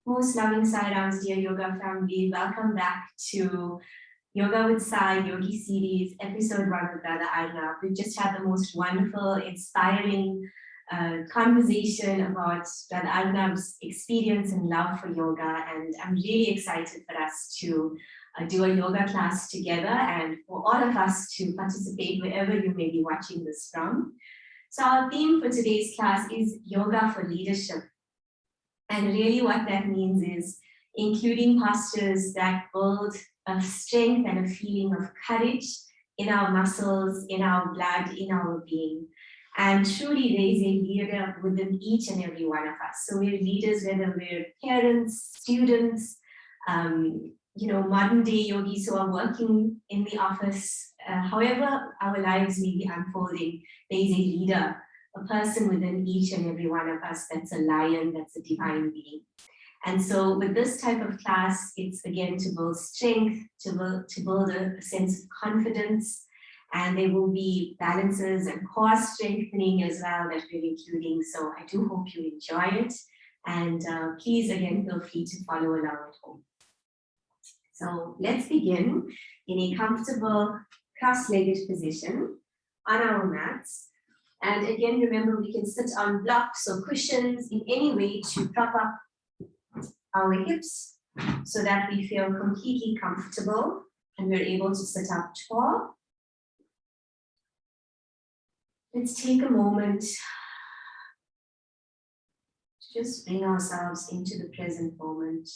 Most loving Sai Rams, dear yoga family, welcome back to Yoga with Sai, Yogi Series, episode 1 with Br Arnab. We've just had the most wonderful, inspiring conversation about Br Arnab's experience and love for yoga, and I'm really excited for us to do a yoga class together and for all of us to participate wherever you may be watching this from. So our theme for today's class is Yoga for Leadership. And really what that means is including postures that build a strength and a feeling of courage in our muscles, in our blood, in our being. And truly there is a leader within each and every one of us. So we're leaders, whether we're parents, students, modern day yogis who are working in the office, however our lives may be unfolding, there is a leader, a person within each and every one of us that's a lion, that's a divine being. And so with this type of class, it's again to build strength, to build a sense of confidence, and there will be balances and core strengthening as well that we're including. So I do hope you enjoy it. And please, again, feel free to follow along at home. So let's begin in a comfortable cross-legged position on our mats. And again, remember, we can sit on blocks or cushions in any way to prop up our hips so that we feel completely comfortable and we're able to sit up tall. Let's take a moment to just bring ourselves into the present moment.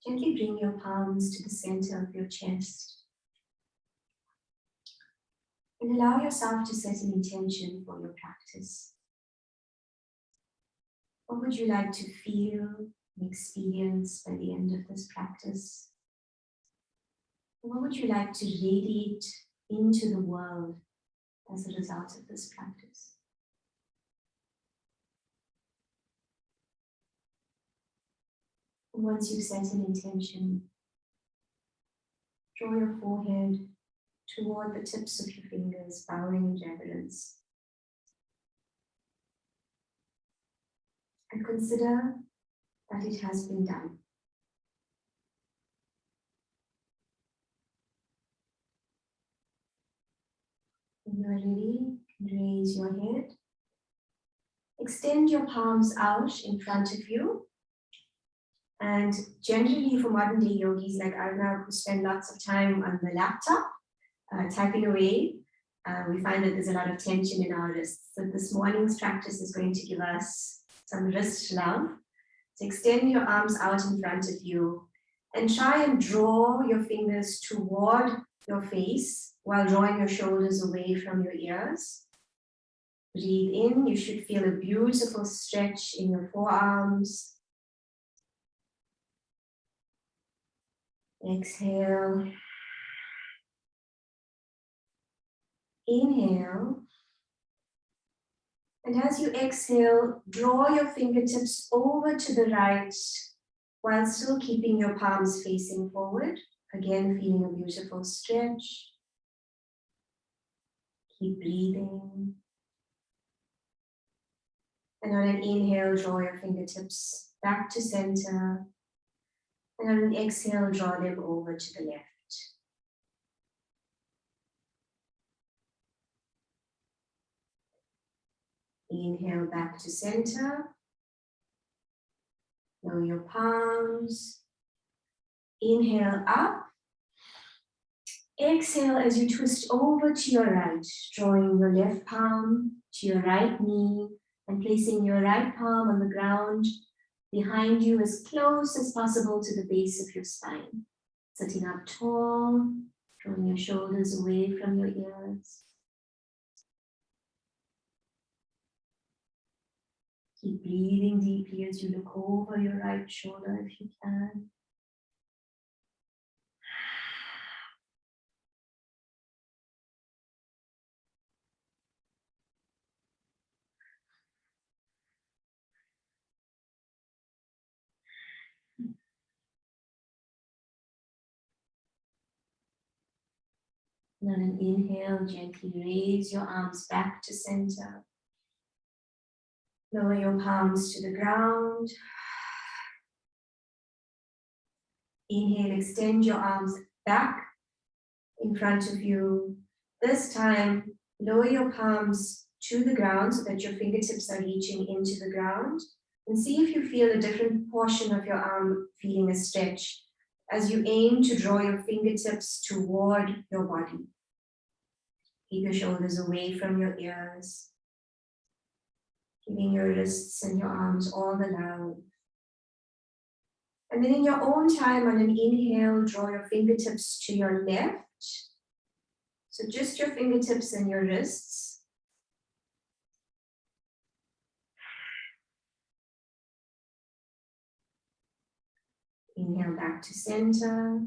Gently bring your palms to the center of your chest and allow yourself to set an intention for your practice. What would you like to feel and experience by the end of this practice? What would you like to radiate into the world as a result of this practice? Once you've set an intention, draw your forehead toward the tips of your fingers, bowing in reverence. And consider that it has been done. When you are ready, raise your head. Extend your palms out in front of you. And generally for modern day yogis like Arnab, who spend lots of time on the laptop, typing away, we find that there's a lot of tension in our wrists. So this morning's practice is going to give us some wrist love. So extend your arms out in front of you and try and draw your fingers toward your face while drawing your shoulders away from your ears. Breathe in, you should feel a beautiful stretch in your forearms. Exhale. Inhale. And as you exhale, draw your fingertips over to the right while still keeping your palms facing forward. Again, feeling a beautiful stretch. Keep breathing. And on an inhale, draw your fingertips back to center. And on an exhale, draw them over to the left. Inhale back to center. Lower your palms. Inhale up. Exhale as you twist over to your right, drawing your left palm to your right knee and placing your right palm on the ground behind you as close as possible to the base of your spine. Sitting up tall, drawing your shoulders away from your ears. Keep breathing deeply as you look over your right shoulder if you can. And on an inhale, gently raise your arms back to center. Lower your palms to the ground. Inhale, extend your arms back in front of you. This time, lower your palms to the ground so that your fingertips are reaching into the ground. And see if you feel a different portion of your arm feeling a stretch as you aim to draw your fingertips toward your body. Keep your shoulders away from your ears, giving your wrists and your arms all the love. And then in your own time, on an inhale, draw your fingertips to your left. So just your fingertips and your wrists. Inhale back to center.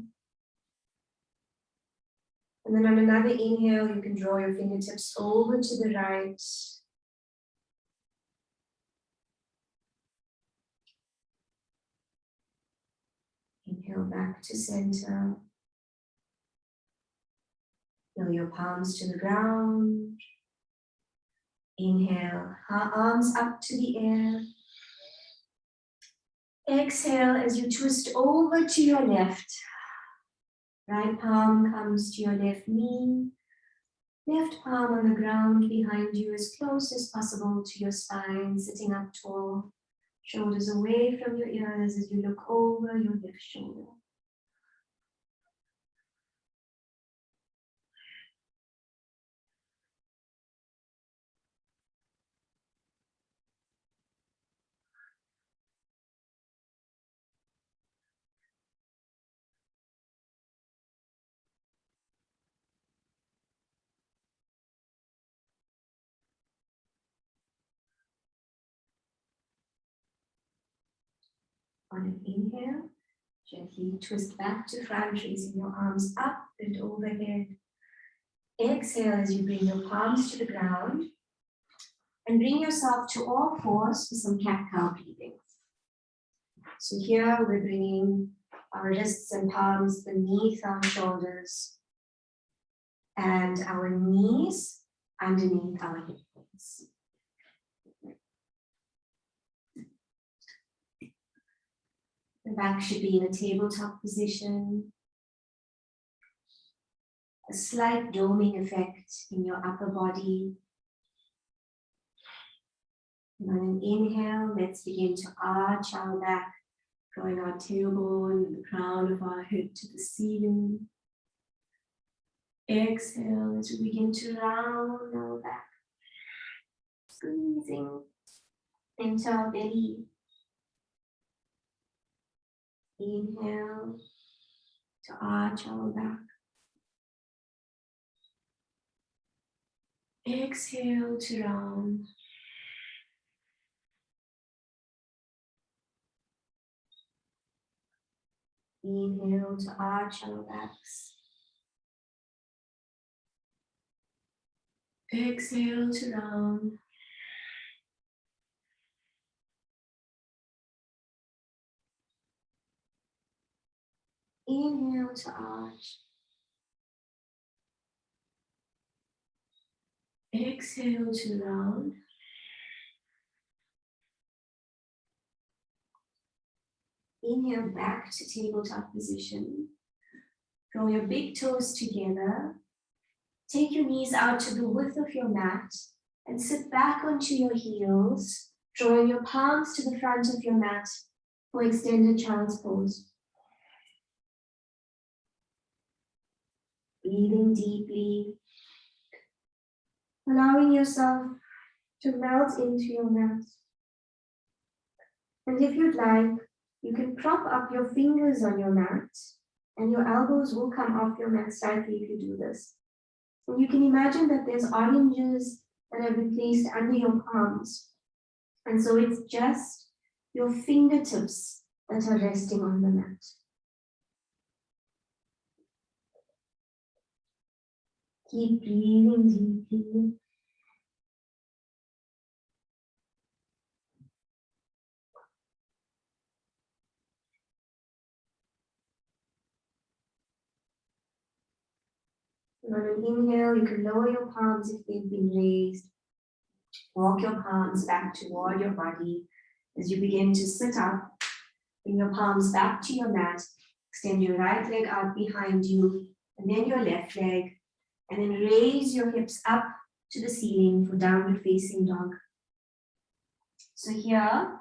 And then on another inhale, you can draw your fingertips over to the right. Inhale back to center. Feel your palms to the ground. Inhale, arms up to the air. Exhale as you twist over to your left. Right palm comes to your left knee. Left palm on the ground behind you as close as possible to your spine, sitting up tall. Shoulders away from your ears as you look over your left shoulder. On an inhale, gently twist back to front, raising your arms up and overhead. Exhale as you bring your palms to the ground and bring yourself to all fours for some cat-cow breathing. So here we're bringing our wrists and palms beneath our shoulders and our knees underneath our hip points. The back should be in a tabletop position. A slight doming effect in your upper body. And on an inhale, let's begin to arch our back, drawing our tailbone and the crown of our head to the ceiling. Exhale as we begin to round our back, squeezing into our belly. Inhale to arch our back. Exhale to round. Inhale to arch our backs. Exhale to round. Inhale to arch. Exhale to round. Inhale back to tabletop position. Draw your big toes together. Take your knees out to the width of your mat and sit back onto your heels, drawing your palms to the front of your mat for extended child's pose. Breathing deeply, allowing yourself to melt into your mat. And if you'd like, you can prop up your fingers on your mat and your elbows will come off your mat slightly if you do this. And you can imagine that there's oranges that have been placed under your palms. And so it's just your fingertips that are resting on the mat. Keep breathing deeply. And on an inhale, you can lower your palms if they've been raised. Walk your palms back toward your body. As you begin to sit up, bring your palms back to your mat. Extend your right leg out behind you, and then your left leg. And then raise your hips up to the ceiling for downward facing dog. So here,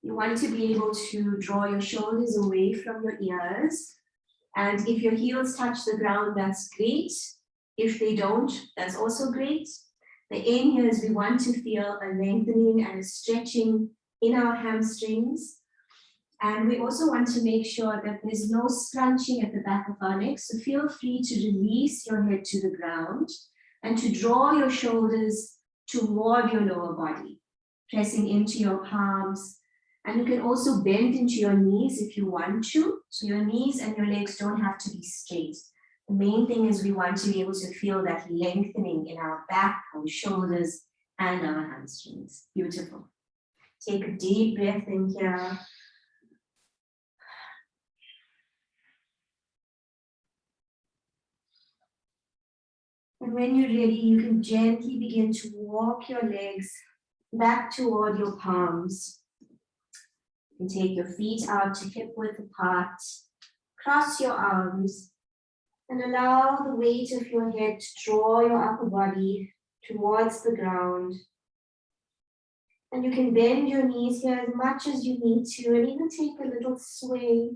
you want to be able to draw your shoulders away from your ears. And if your heels touch the ground, that's great. If they don't, that's also great. The aim here is we want to feel a lengthening and a stretching in our hamstrings. And we also want to make sure that there's no scrunching at the back of our neck. So feel free to release your head to the ground and to draw your shoulders toward your lower body, pressing into your palms. And you can also bend into your knees if you want to. So your knees and your legs don't have to be straight. The main thing is we want to be able to feel that lengthening in our back, our shoulders, and our hamstrings. Beautiful. Take a deep breath in here. And when you're ready, you can gently begin to walk your legs back toward your palms. You can take your feet out to hip width apart. Cross your arms and allow the weight of your head to draw your upper body towards the ground. And you can bend your knees here as much as you need to, and even take a little sway.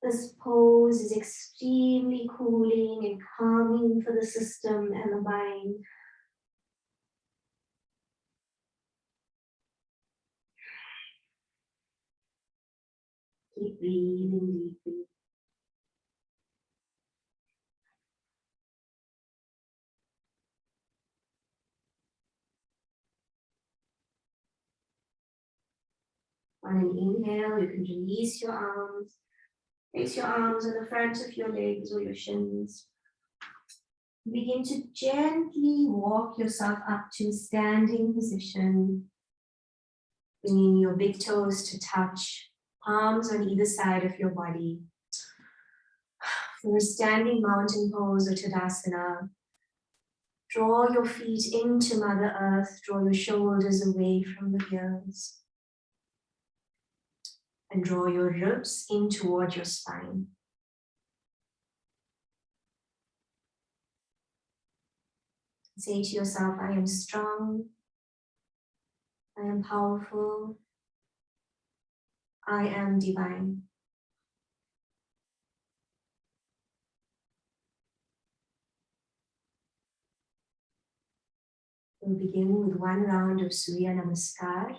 This pose is extremely cooling and calming for the system and the mind. Keep breathing deeply. On an inhale, you can release your arms. Place your arms on the front of your legs or your shins. Begin to gently walk yourself up to standing position. Bringing your big toes to touch, palms on either side of your body. For a standing mountain pose or Tadasana, draw your feet into Mother Earth, draw your shoulders away from the ears. And draw your ribs in toward your spine. Say to yourself, I am strong, I am powerful, I am divine. We'll begin with one round of Surya Namaskar.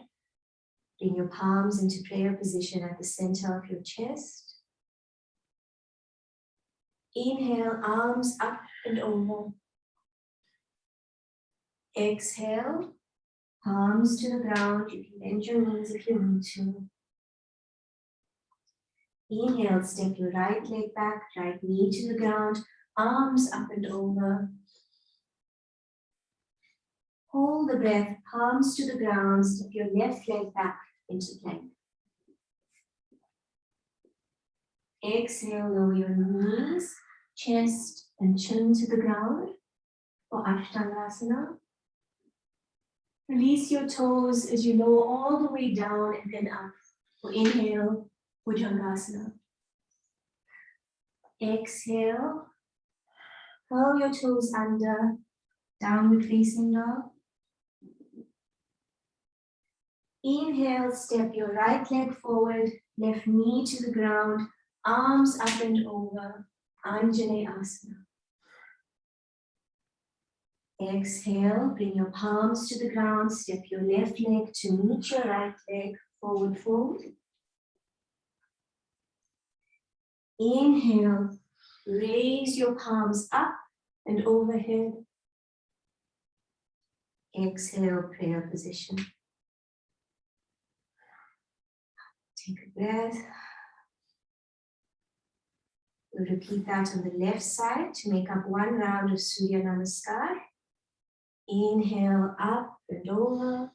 Bring your palms into prayer position at the center of your chest. Inhale, arms up and over. Exhale, palms to the ground. You can bend your knees if you need to. Inhale, step your right leg back, right knee to the ground, arms up and over. Hold the breath, palms to the ground, step your left leg back into plank. Exhale, lower your knees, chest and chin to the ground for Ashtangasana. Release your toes as you lower all the way down and then up for inhale, Bhujangasana. Exhale, curl your toes under, downward facing dog. Inhale, step your right leg forward, left knee to the ground, arms up and over, Anjaneyasana. Exhale, bring your palms to the ground, step your left leg to meet your right leg, forward fold. Inhale, raise your palms up and overhead. Exhale, prayer position. Take a breath. We'll repeat that on the left side to make up one round of Surya Namaskar. Inhale, up and over.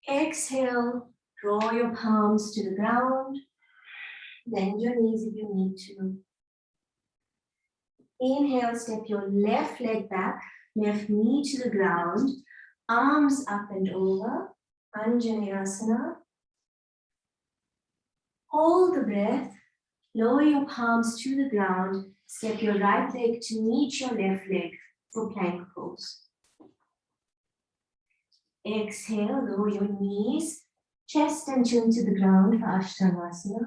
Exhale, draw your palms to the ground. Bend your knees if you need to. Inhale, step your left leg back, left knee to the ground, arms up and over, Anjaneyasana. Hold the breath, lower your palms to the ground, step your right leg to meet your left leg for plank pose. Exhale, lower your knees, chest and chin to the ground for Ashtanasana.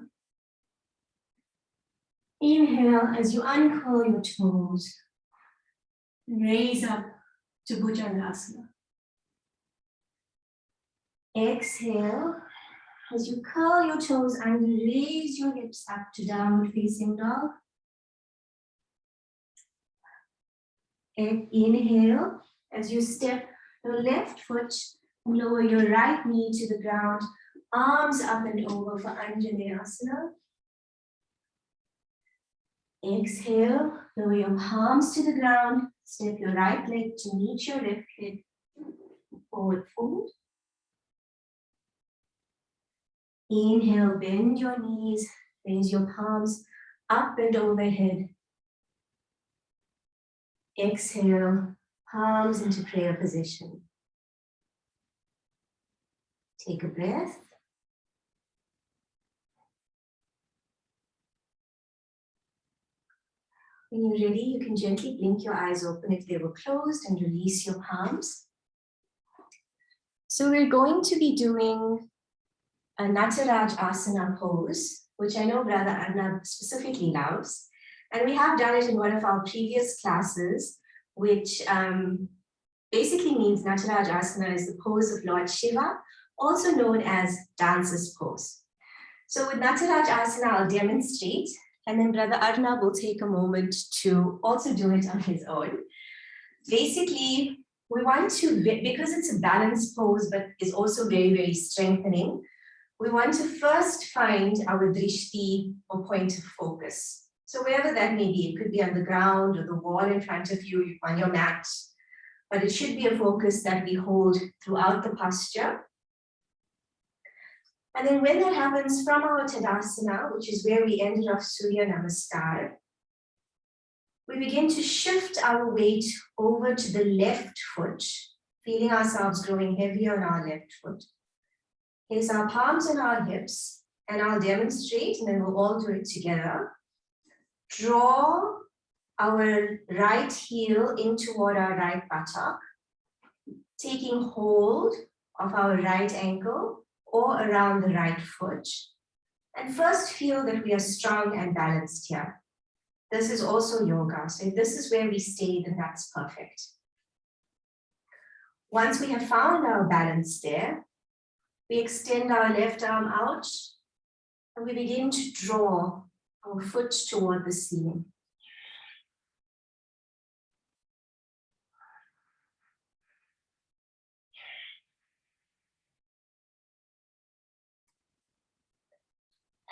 Inhale as you uncurl your toes, raise up to Bhujangasana. Exhale as you curl your toes and raise your hips up to downward facing dog. Inhale as you step your left foot and lower your right knee to the ground, arms up and over for Anjaneyasana. Exhale, lower your palms to the ground, step your right leg to meet your left leg, forward fold. Inhale, bend your knees, raise your palms up and overhead. Exhale, palms into prayer position. Take a breath. When you're ready, you can gently blink your eyes open if they were closed and release your palms. So we're going to be doing a Natarajasana pose, which I know Brother Arnab specifically loves. And we have done it in one of our previous classes, which basically means Natarajasana is the pose of Lord Shiva, also known as dancer's pose. So with Natarajasana, I'll demonstrate, and then Brother Arnab will take a moment to also do it on his own. Basically, we want to, because it's a balanced pose, but is also very, very strengthening, we want to first find our drishti or point of focus. So wherever that may be, it could be on the ground or the wall in front of you, on your mat, but it should be a focus that we hold throughout the posture. And then when that happens from our Tadasana, which is where we ended off Surya Namaskar, we begin to shift our weight over to the left foot, feeling ourselves growing heavier on our left foot. Place our palms on our hips, and I'll demonstrate, and then we'll all do it together. Draw our right heel in toward our right buttock, taking hold of our right ankle or around the right foot. And first feel that we are strong and balanced here. This is also yoga. So if this is where we stay, then that's perfect. Once we have found our balance there, we extend our left arm out and we begin to draw our foot toward the ceiling.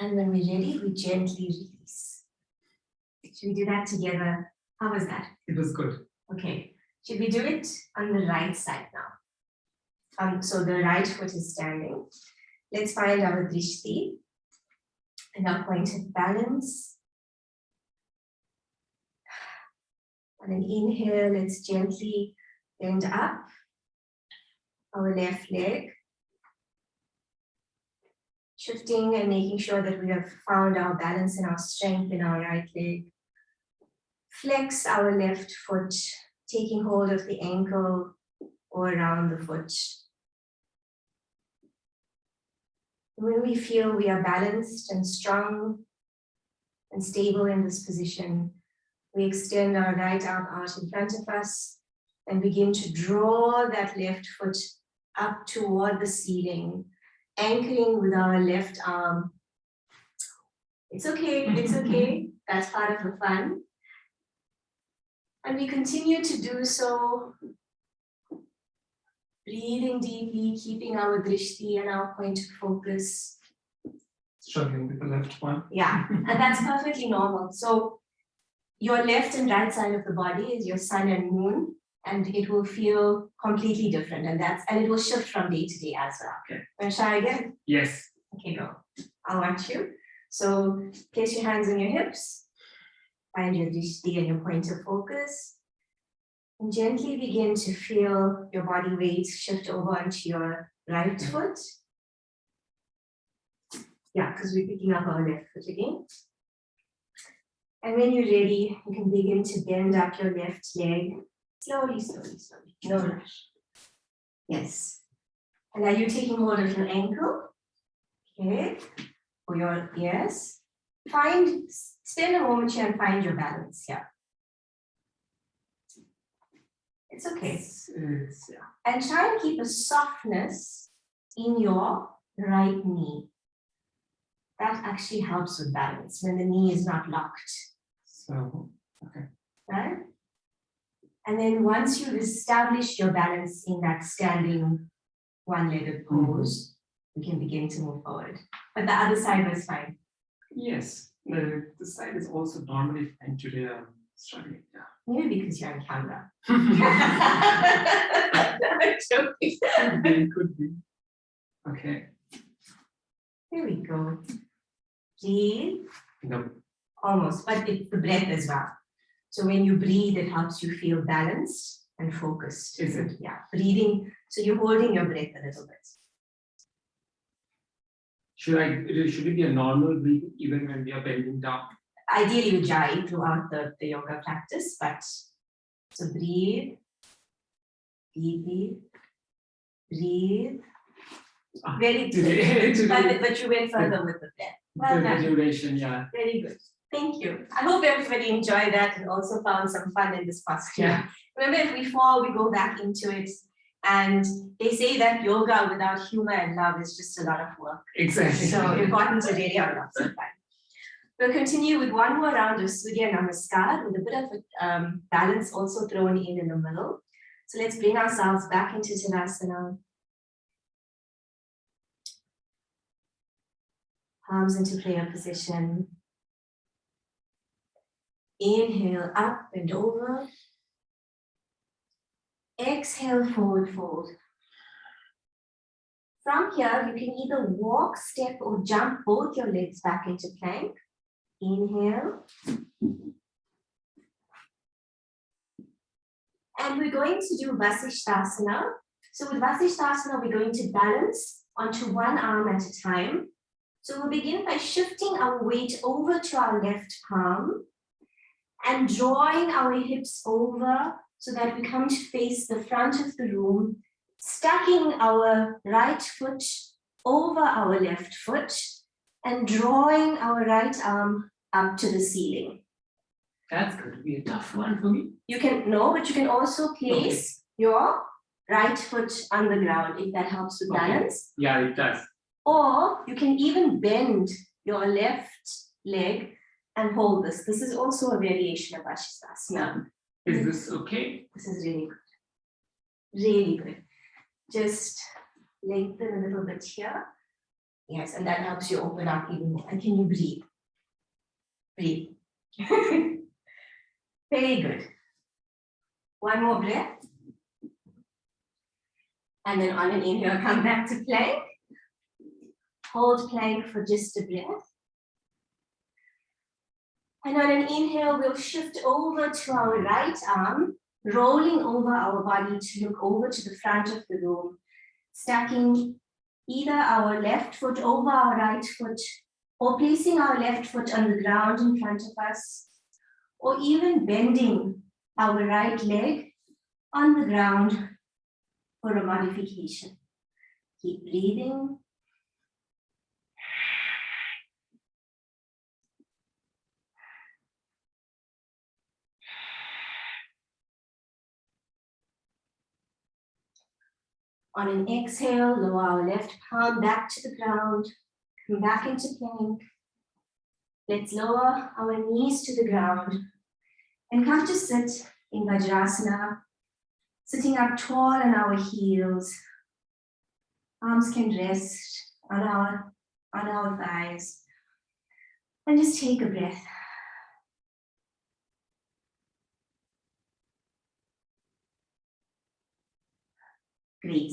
And when we're ready, we gently release. Should we do that together? How was that? It was good. Okay. Should we do it on the right side now? So the right foot is standing. Let's find our drishti and our point of balance. On an inhale, let's gently bend up our left leg. Shifting and making sure that we have found our balance and our strength in our right leg. Flex our left foot, taking hold of the ankle or around the foot. When we feel we are balanced and strong and stable in this position, we extend our right arm out in front of us and begin to draw that left foot up toward the ceiling, anchoring with our left arm. It's okay, it's okay. That's part of the fun. And we continue to do so, breathing deeply, keeping our drishti and our point of focus. Struggling with the left one. Yeah, and that's perfectly normal. So your left and right side of the body is your sun and moon, and it will feel completely different, and it will shift from day to day as well. Okay. Want to try again? Yes. Okay, go. I'll watch you. So place your hands on your hips, find your drishti and your point of focus, and gently begin to feel your body weight shift over onto your right foot. Yeah, because we're picking up our left foot again. And when you're ready, you can begin to bend up your left leg. Slowly, slowly, slowly. No rush. Yes. And are you taking hold of your ankle? Okay. Or your yes. Spend a moment here and find your balance. Yeah. It's okay. Yeah. And try and keep a softness in your right knee. That actually helps with balance when the knee is not locked. So, okay. Right? And then once you've established your balance in that standing one-legged pose, we can begin to move forward. But the other side was fine. Yes, the side is also normally fine today. I'm struggling. Yeah. Maybe because you're on camera. Could I'm joking. could be. Okay. There we go. Breathe. No. Almost, but it's the breath as well. So when you breathe, it helps you feel balanced and focused. Is it? Yeah, breathing. So you're holding your breath a little bit. Should it be a normal breathing even when we are bending down? Ideally, you jai throughout the yoga practice, but so breathe, breathe, breathe. Very good. But you went further with the breath. Well done. The duration, yeah. Very good. Thank you. I hope everybody enjoyed that and also found some fun in this posture. Yeah. Remember, if we fall, we go back into it. And they say that yoga without humor and love is just a lot of work. Exactly. So important to really have lots of fun. We'll continue with one more round of Surya Namaskar with a bit of balance also thrown in the middle. So let's bring ourselves back into Tadasana. Palms into prayer position. Inhale, up and over. Exhale, forward fold. From here, you can either walk, step, or jump both your legs back into plank. Inhale. And we're going to do Vasishthasana. So with Vasishthasana, we're going to balance onto one arm at a time. So we'll begin by shifting our weight over to our left palm and drawing our hips over so that we come to face the front of the room, stacking our right foot over our left foot and drawing our right arm up to the ceiling. That's going to be a tough one for me. You can also place your right foot on the ground if that helps with balance. Yeah, it does. Or you can even bend your left leg and hold this. This is also a variation of Vasishthasana. Is this okay? This is really good. Really good. Just lengthen a little bit here. Yes, and that helps you open up even more. And can you breathe? Breathe. Very good. One more breath. And then on an inhale, come back to plank. Hold plank for just a breath. And on an inhale, we'll shift over to our right arm, rolling over our body to look over to the front of the room, stacking either our left foot over our right foot, or placing our left foot on the ground in front of us, or even bending our right leg on the ground for a modification. Keep breathing. On an exhale, lower our left palm back to the ground, come back into plank. Let's lower our knees to the ground and come to sit in Vajrasana, sitting up tall on our heels. Arms can rest on our thighs. And just take a breath. Great.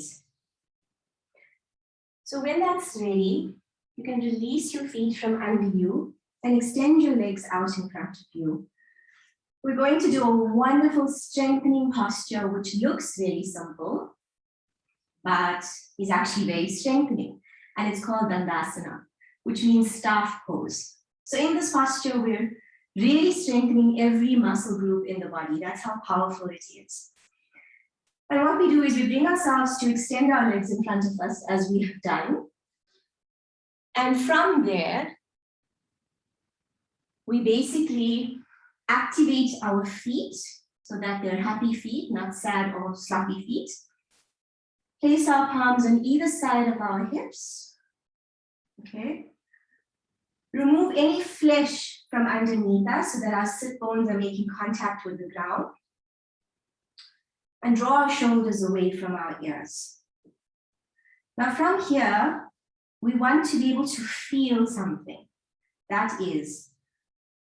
So when that's ready, You can release your feet from under you and extend your legs out in front of you. We're going to do a wonderful strengthening posture, which looks very simple, but is actually very strengthening. And it's called Dandasana, which means staff pose. So in this posture, we're really strengthening every muscle group in the body. That's how powerful it is. And what we do is we bring ourselves to extend our legs in front of us as we have done. And from there, we basically activate our feet so that they're happy feet, not sad or sloppy feet. Place our palms on either side of our hips. Okay. Remove any flesh from underneath us so that our sit bones are making contact with the ground. And draw our shoulders away from our ears. Now from here, we want to be able to feel something. That is,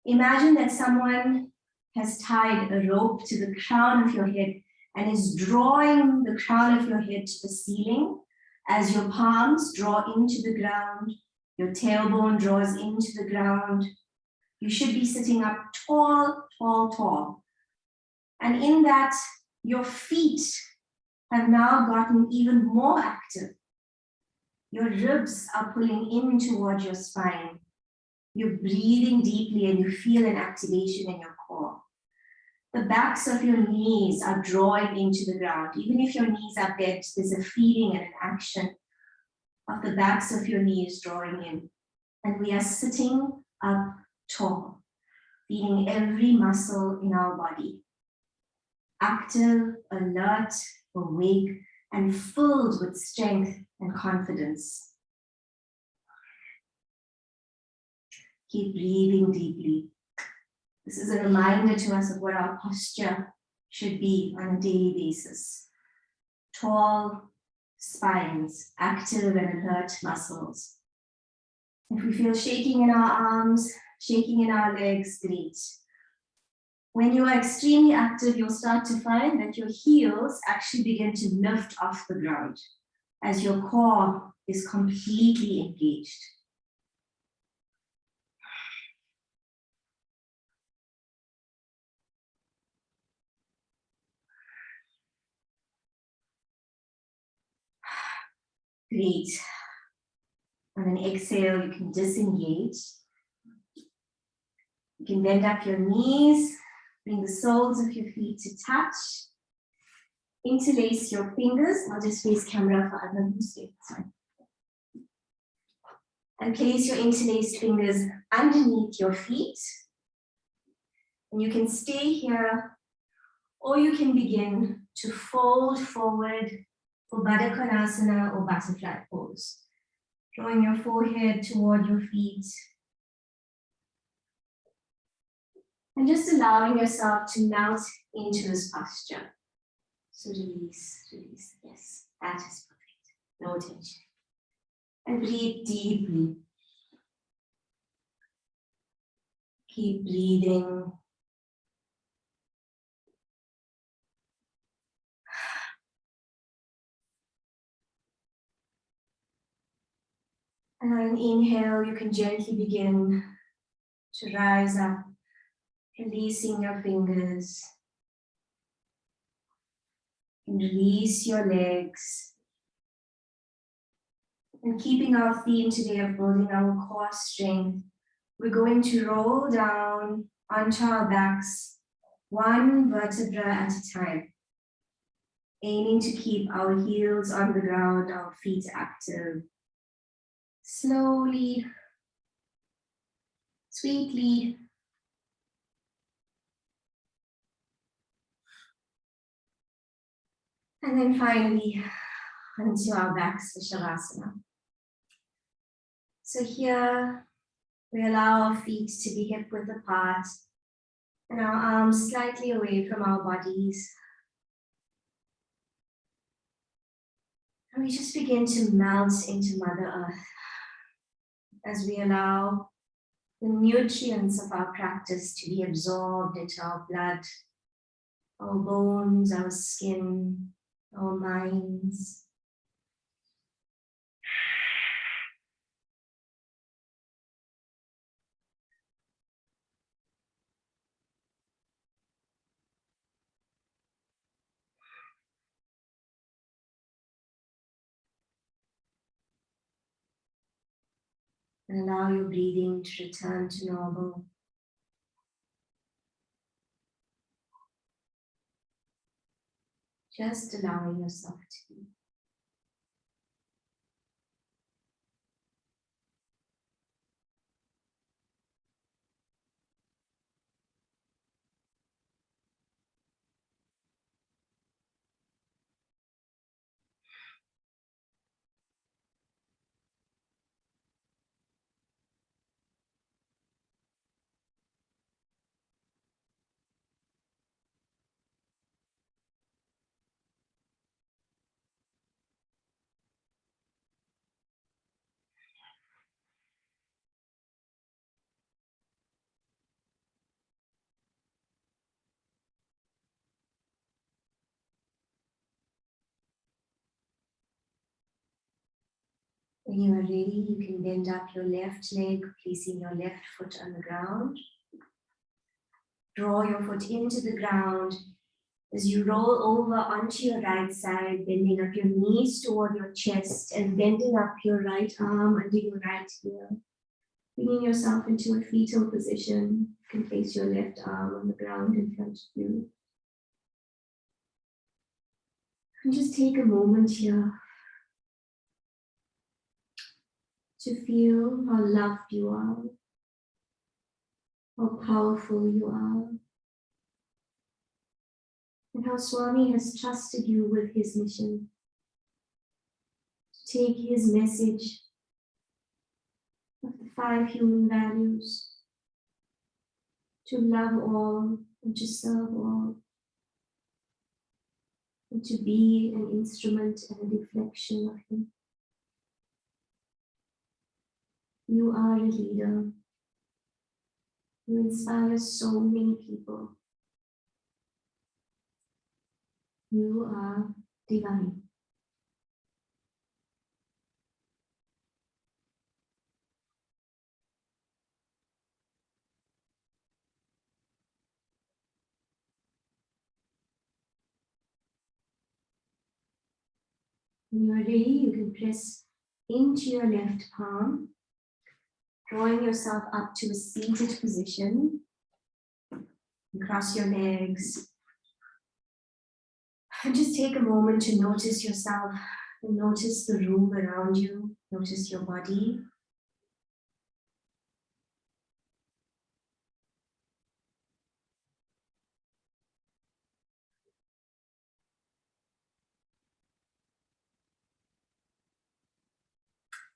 imagine that someone has tied a rope to the crown of your head and is drawing the crown of your head to the ceiling as your palms draw into the ground, your tailbone draws into the ground. You should be sitting up tall, tall, tall. And in that, your feet have now gotten even more active. Your ribs are pulling in towards your spine. You're breathing deeply and you feel an activation in your core. The backs of your knees are drawing into the ground. Even if your knees are bent, there's a feeling and an action of the backs of your knees drawing in. And we are sitting up tall, feeling every muscle in our body. Active, alert, awake, and filled with strength and confidence. Keep breathing deeply. This is a reminder to us of what our posture should be on a daily basis. Tall spines, active and alert muscles. If we feel shaking in our arms, shaking in our legs, great. When you are extremely active, you'll start to find that your heels actually begin to lift off the ground as your core is completely engaged. Great. On an exhale, you can disengage. You can bend up your knees, bring the soles of your feet to touch. Interlace your fingers. I'll just face camera for Arnab. And place your interlaced fingers underneath your feet. And you can stay here, or you can begin to fold forward for Br Arnab or butterfly pose. Drawing your forehead toward your feet. And just allowing yourself to melt into this posture. So release, release. Yes, that is perfect. No tension. And breathe deeply. Keep breathing. And on an inhale, you can gently begin to rise up, releasing your fingers. And release your legs. And keeping our theme today of building our core strength, we're going to roll down onto our backs, one vertebra at a time, aiming to keep our heels on the ground, our feet active. Slowly, sweetly. And then finally, onto our backs for Shavasana. So here, we allow our feet to be hip width apart and our arms slightly away from our bodies. And we just begin to melt into Mother Earth as we allow the nutrients of our practice to be absorbed into our blood, our bones, our skin, our minds. And allow your breathing to return to normal. Just allowing yourself to be. When you are ready, you can bend up your left leg, placing your left foot on the ground. Draw your foot into the ground as you roll over onto your right side, bending up your knees toward your chest and bending up your right arm under your right ear. Bringing yourself into a fetal position, you can place your left arm on the ground in front of you. And just take a moment here to feel how loved you are, how powerful you are, and how Swami has trusted you with his mission to take his message of the 5 human values, to love all and to serve all, and to be an instrument and a reflection of him. You are a leader. You inspire so many people. You are divine. When you are ready, you can press into your left palm, drawing yourself up to a seated position. And cross your legs. And just take a moment to notice yourself and notice the room around you. Notice your body.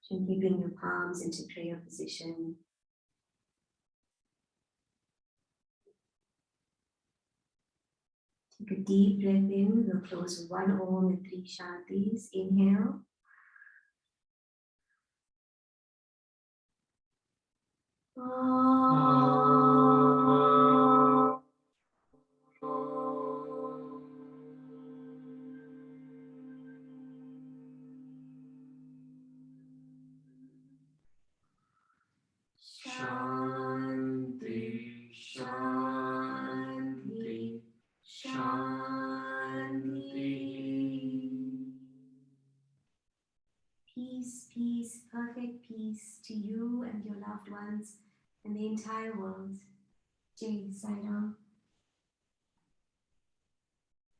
Gently bring your palms into prayer position. Take a deep breath in. We'll close with 1 Om and 3 Shantis. Inhale. Om. Shanti, Shanti, Shanti. Peace, peace, perfect peace to you and your loved ones and the entire world. Jai Sai Ram.